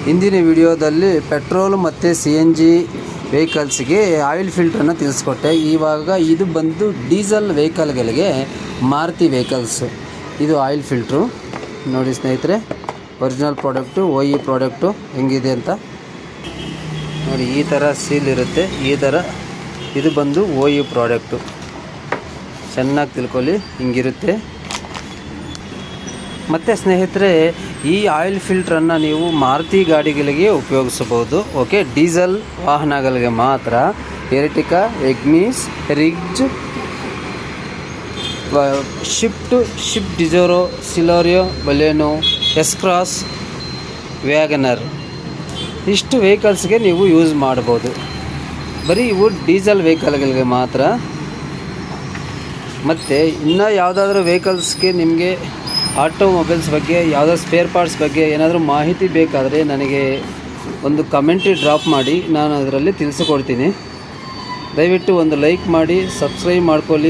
ಇಂದಿನ ವಿಡಿಯೋದಲ್ಲಿ ಪೆಟ್ರೋಲ್ ಮತ್ತು CNG ವೆಹಿಕಲ್ಸ್ಗೆ ಆಯಿಲ್ ಫಿಲ್ಟ್ರನ್ನು ತಿಳಿಸ್ಕೊಟ್ಟೆ. ಇವಾಗ ಇದು ಬಂದು ಡೀಸೆಲ್ ವೆಹಿಕಲ್ಗಳಿಗೆ ಮಾರುತಿ ವೆಹಿಕಲ್ಸು. ಇದು ಆಯಿಲ್ ಫಿಲ್ಟ್ರು ನೋಡಿ ಸ್ನೇಹಿತರೆ, ಒರಿಜಿನಲ್ ಪ್ರಾಡಕ್ಟು, OE ಪ್ರಾಡಕ್ಟು ಹೆಂಗಿದೆ ಅಂತ ನೋಡಿ. ಈ ಥರ ಸೀಲ್ ಇರುತ್ತೆ, ಈ ಥರ ಇದು ಬಂದು OE ಪ್ರಾಡಕ್ಟು. ಚೆನ್ನಾಗಿ ತಿಳ್ಕೊಳ್ಳಿ, ಹಿಂಗಿರುತ್ತೆ. ಮತ್ತು ಸ್ನೇಹಿತರೆ, ಈ ಆಯಿಲ್ ಫಿಲ್ಟ್ರನ್ನು ನೀವು ಮಾರುತಿ ಗಾಡಿಗಳಿಗೆ ಉಪಯೋಗಿಸಬಹುದು. ಓಕೆ, ಡೀಸೆಲ್ ವಾಹನಗಳಿಗೆ ಮಾತ್ರ. Ertiga, Ignis, Ritz, Swift Dzire, Celerio, Baleno, S Cross, WagonR, ಇಷ್ಟು ವೆಹಿಕಲ್ಸ್ಗೆ ನೀವು ಯೂಸ್ ಮಾಡ್ಬೋದು. ಬರೀ ಇವು ಡೀಸೆಲ್ ವೆಹಿಕಲ್ಗಳಿಗೆ ಮಾತ್ರ. ಮತ್ತು ಇನ್ನೂ ಯಾವುದಾದ್ರೂ ವೆಹಿಕಲ್ಸ್ಗೆ ನಿಮಗೆ ಆಟೋಮೊಬೈಲ್ಸ್ ಬಗ್ಗೆ, ಯಾವುದಾದ್ರು ಸ್ಪೇರ್ ಪಾರ್ಟ್ಸ್ ಬಗ್ಗೆ ಏನಾದರೂ ಮಾಹಿತಿ ಬೇಕಾದರೆ ನನಗೆ ಒಂದು ಕಮೆಂಟ್ ಡ್ರಾಪ್ ಮಾಡಿ, ನಾನು ಅದರಲ್ಲಿ ತಿಳಿಸಿಕೊಡ್ತೀನಿ. ದಯವಿಟ್ಟು ಒಂದು ಲೈಕ್ ಮಾಡಿ, ಸಬ್ಸ್ಕ್ರೈಬ್ ಮಾಡ್ಕೊಳ್ಳಿ.